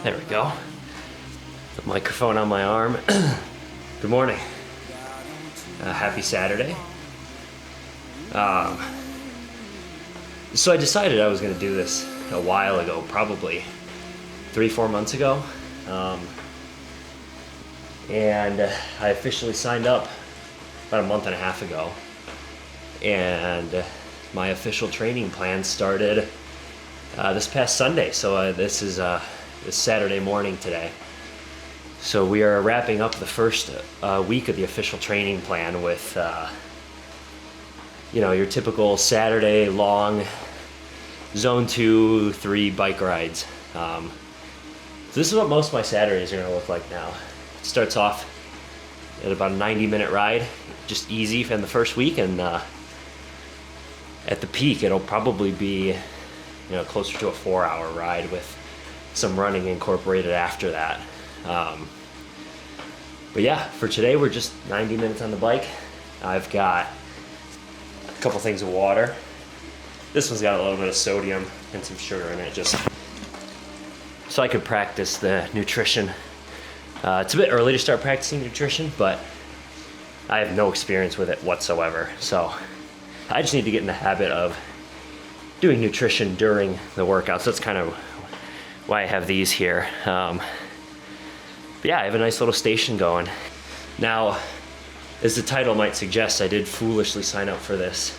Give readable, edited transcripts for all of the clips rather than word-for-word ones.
There we go. The microphone on my arm. Good morning. Happy Saturday. So I decided I was going to do this a while ago, probably 3-4 months ago. And I officially signed up about a month and a half ago. And my official training plan started this past Sunday. So this is this Saturday morning today. So we are wrapping up the first week of the official training plan with your typical Saturday long zone 2-3 bike rides. So this is what most of my Saturdays are going to look like now. It starts off at about a 90-minute ride, just easy in the first week, and at the peak it'll probably be closer to a 4-hour ride with some running incorporated after that. But yeah, for today we're just 90 minutes on the bike. I've got a couple things of water. This one's got a little bit of sodium and some sugar in it, just so I could practice the nutrition. It's a bit early to start practicing nutrition, but I have no experience with it whatsoever. So I just need to get in the habit of doing nutrition during the workout. So that's kind of why I have these here. But yeah, I have a nice little station going. Now, as the title might suggest, I did foolishly sign up for this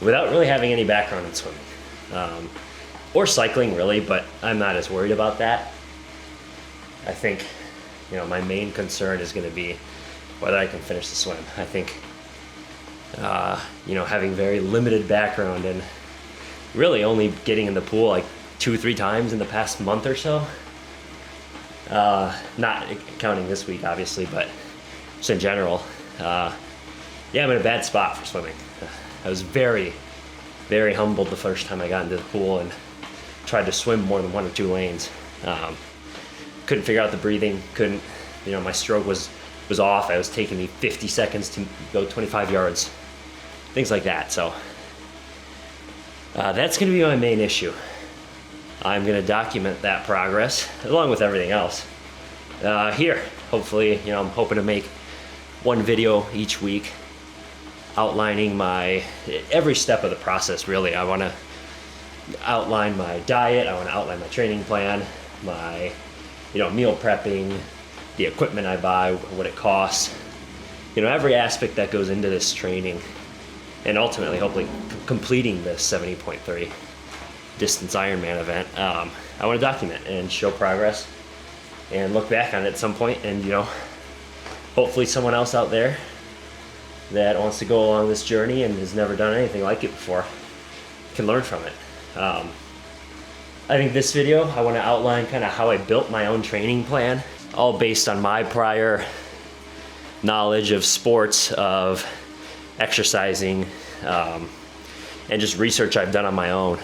without really having any background in swimming. Or cycling really, but I'm not as worried about that. I think, my main concern is gonna be whether I can finish the swim. I think, having very limited background and really only getting in the pool like 2-3 times in the past month or so. Not counting this week, obviously, but just in general. I'm in a bad spot for swimming. I was very, very humbled the first time I got into the pool and tried to swim more than 1 or 2 lanes. Couldn't figure out the breathing, my stroke was off. It was taking me 50 seconds to go 25 yards, things like that. So that's gonna be my main issue. I'm gonna document that progress along with everything else here. Hopefully, I'm hoping to make 1 video each week outlining every step of the process, really. I wanna outline my diet, I wanna outline my training plan, my meal prepping, the equipment I buy, what it costs, every aspect that goes into this training, and ultimately hopefully completing this 70.3 distance Ironman event. I want to document and show progress and look back on it at some point, and hopefully someone else out there that wants to go along this journey and has never done anything like it before can learn from it. I think this video, I want to outline kind of how I built my own training plan, all based on my prior knowledge of sports, of exercising, and just research I've done on my own.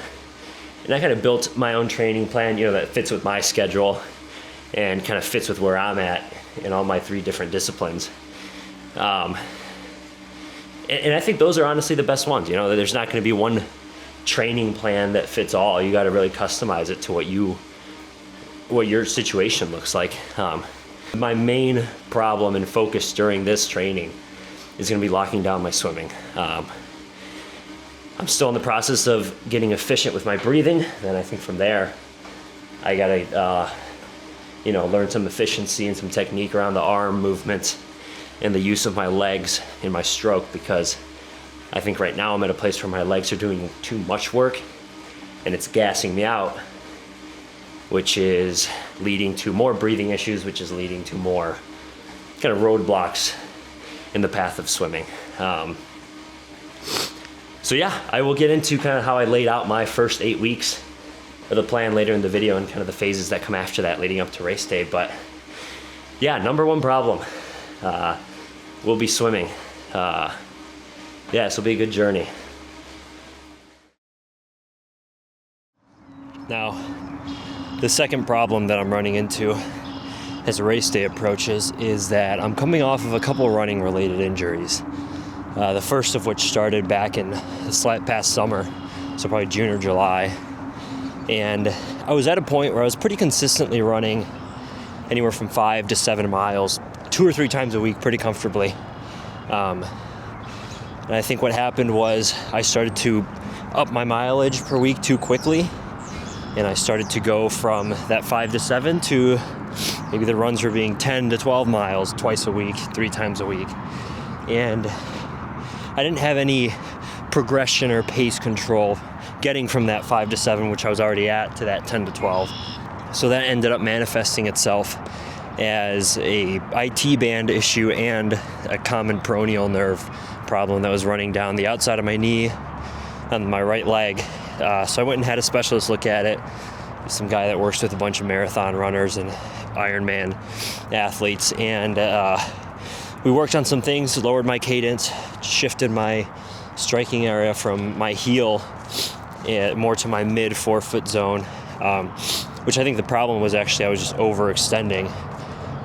And I kind of built my own training plan, that fits with my schedule and kind of fits with where I'm at in all my 3 different disciplines. And I think those are honestly the best ones. There's not going to be one training plan that fits all. You got to really customize it to what your situation looks like. My main problem and focus during this training is going to be locking down my swimming. I'm still in the process of getting efficient with my breathing. Then I think from there, I gotta, learn some efficiency and some technique around the arm movements and the use of my legs in my stroke, because I think right now I'm at a place where my legs are doing too much work and it's gassing me out, which is leading to more breathing issues, which is leading to more kind of roadblocks in the path of swimming. So yeah, I will get into kind of how I laid out my first 8 weeks of the plan later in the video, and kind of the phases that come after that leading up to race day. But yeah, number 1 problem will be swimming. This will be a good journey. Now, the second problem that I'm running into as race day approaches is that I'm coming off of a couple running related injuries. The first of which started back in the past summer, so probably June or July. And I was at a point where I was pretty consistently running anywhere from 5 to 7 miles, 2 or 3 times a week pretty comfortably. And I think what happened was I started to up my mileage per week too quickly. And I started to go from that 5 to 7 to maybe the runs were being 10 to 12 miles twice a week, 3 times a week. And I didn't have any progression or pace control getting from that 5 to 7, which I was already at, to that 10 to 12. So that ended up manifesting itself as a IT band issue and a common peroneal nerve problem that was running down the outside of my knee on my right leg. So I went and had a specialist look at it. Some guy that works with a bunch of marathon runners and Ironman athletes. And we worked on some things, lowered my cadence, shifted my striking area from my heel more to my mid forefoot zone, which I think the problem was actually I was just overextending,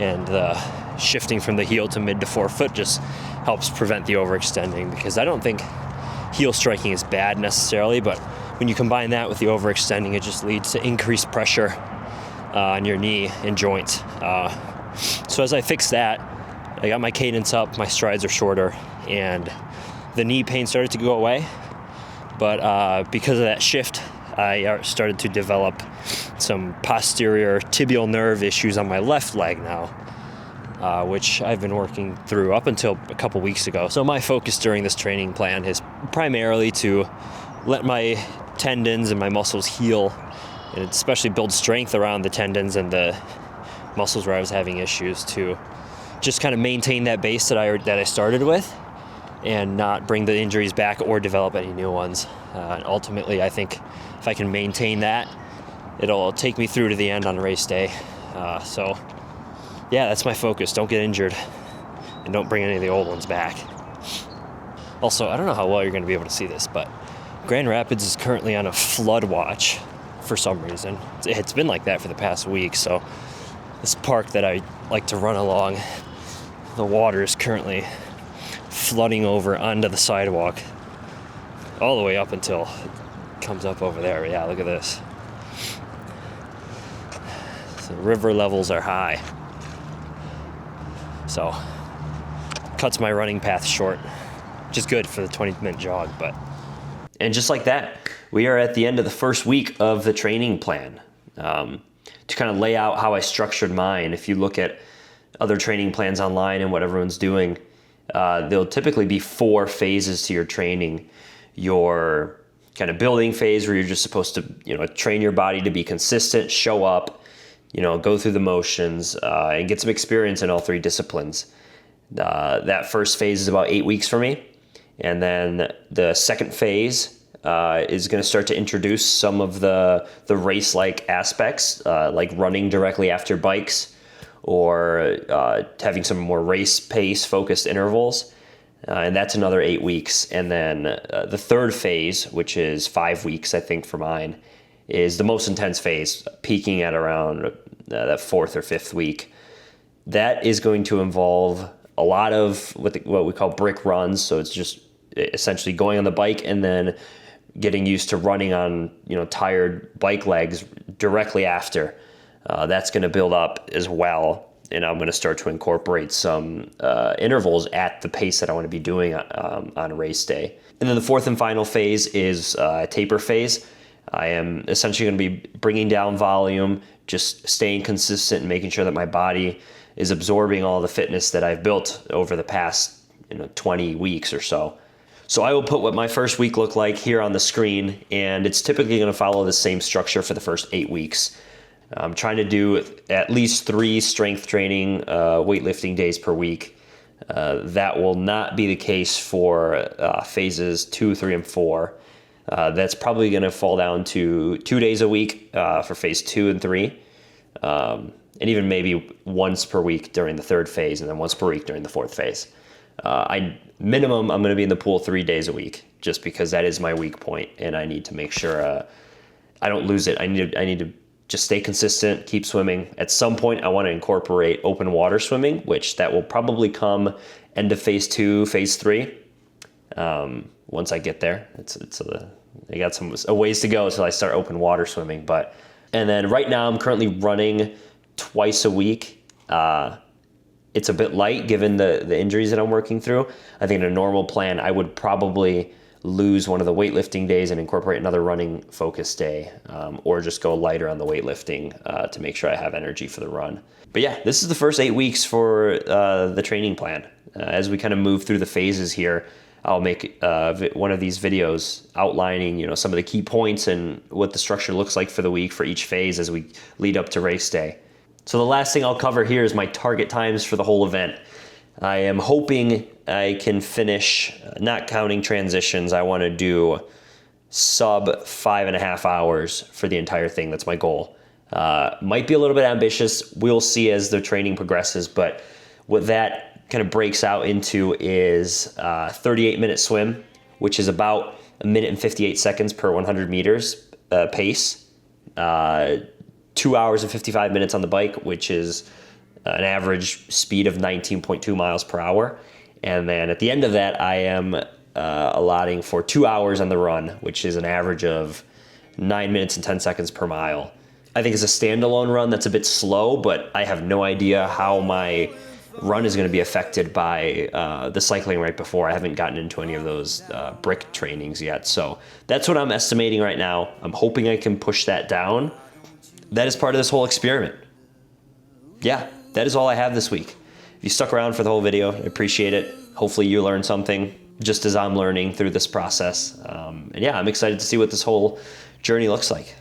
and shifting from the heel to mid to forefoot just helps prevent the overextending, because I don't think heel striking is bad necessarily, but when you combine that with the overextending, it just leads to increased pressure on your knee and joints. So as I fixed that, I got my cadence up, my strides are shorter, and the knee pain started to go away. But because of that shift, I started to develop some posterior tibial nerve issues on my left leg now, which I've been working through up until a couple weeks ago. So my focus during this training plan is primarily to let my tendons and my muscles heal, and especially build strength around the tendons and the muscles where I was having issues, to just kind of maintain that base that I started with and not bring the injuries back or develop any new ones. And ultimately, I think if I can maintain that, it'll take me through to the end on race day. So yeah, that's my focus. Don't get injured and don't bring any of the old ones back. Also, I don't know how well you're going to be able to see this, but Grand Rapids is currently on a flood watch for some reason. It's been like that for the past week. So this park that I like to run along, the water is currently flooding over onto the sidewalk all the way up until it comes up over there. Yeah, look at this. So river levels are high. So cuts my running path short, which is good for the 20-minute jog. And just like that, we are at the end of the first week of the training plan. To kind of lay out how I structured mine, if you look at other training plans online and what everyone's doing, there'll typically be 4 phases to your training. Your kind of building phase, where you're just supposed to, train your body to be consistent, show up, go through the motions, and get some experience in all 3 disciplines. That first phase is about 8 weeks for me. And then the second phase is going to start to introduce some of the race-like aspects, like running directly after bikes, or having some more race pace focused intervals. And that's another 8 weeks. And then the third phase, which is 5 weeks, I think, for mine, is the most intense phase, peaking at around that 4th or 5th week. That is going to involve a lot of what we call brick runs. So it's just essentially going on the bike and then getting used to running on, tired bike legs directly after. That's going to build up as well. And I'm going to start to incorporate some intervals at the pace that I want to be doing on race day. And then the 4th and final phase is a taper phase. I am essentially going to be bringing down volume, just staying consistent and making sure that my body is absorbing all the fitness that I've built over the past 20 weeks or so. So I will put what my first week looked like here on the screen, and it's typically going to follow the same structure for the first 8 weeks. I'm trying to do at least 3 strength training, weightlifting days per week. That will not be the case for phases 2, 3, and 4. That's probably going to fall down to 2 days a week for phase 2 and 3. And even maybe once per week during the 3rd phase, and then once per week during the 4th phase. Minimum, I'm going to be in the pool 3 days a week, just because that is my weak point, and I need to make sure I don't lose it. I need to just stay consistent, keep swimming. At some point, I want to incorporate open water swimming, which that will probably come end of phase 2, phase 3. Once I get there, I got a ways to go until I start open water swimming, but And then right now I'm currently running twice a week. It's a bit light given the injuries that I'm working through. I think in a normal plan, I would probably lose one of the weightlifting days and incorporate another running focus day, or just go lighter on the weightlifting to make sure I have energy for the run. But yeah, this is the first 8 weeks for the training plan. As we kind of move through the phases here, I'll make one of these videos outlining, some of the key points and what the structure looks like for the week for each phase as we lead up to race day. So the last thing I'll cover here is my target times for the whole event. I am hoping I can finish, not counting transitions, I want to do sub 5.5 hours for the entire thing. That's my goal. Might be a little bit ambitious. We'll see as the training progresses, but what that kind of breaks out into is 38-minute swim, which is about 1 minute and 58 seconds per 100 meters pace. 2 hours and 55 minutes on the bike, which is an average speed of 19.2 miles per hour. And then at the end of that, I am allotting for 2 hours on the run, which is an average of 9 minutes and 10 seconds per mile. I think as a standalone run, that's a bit slow, but I have no idea how my run is going to be affected by the cycling right before. I haven't gotten into any of those brick trainings yet. So that's what I'm estimating right now. I'm hoping I can push that down. That is part of this whole experiment. Yeah, that is all I have this week. If you stuck around for the whole video, I appreciate it. Hopefully you learned something just as I'm learning through this process. And yeah, I'm excited to see what this whole journey looks like.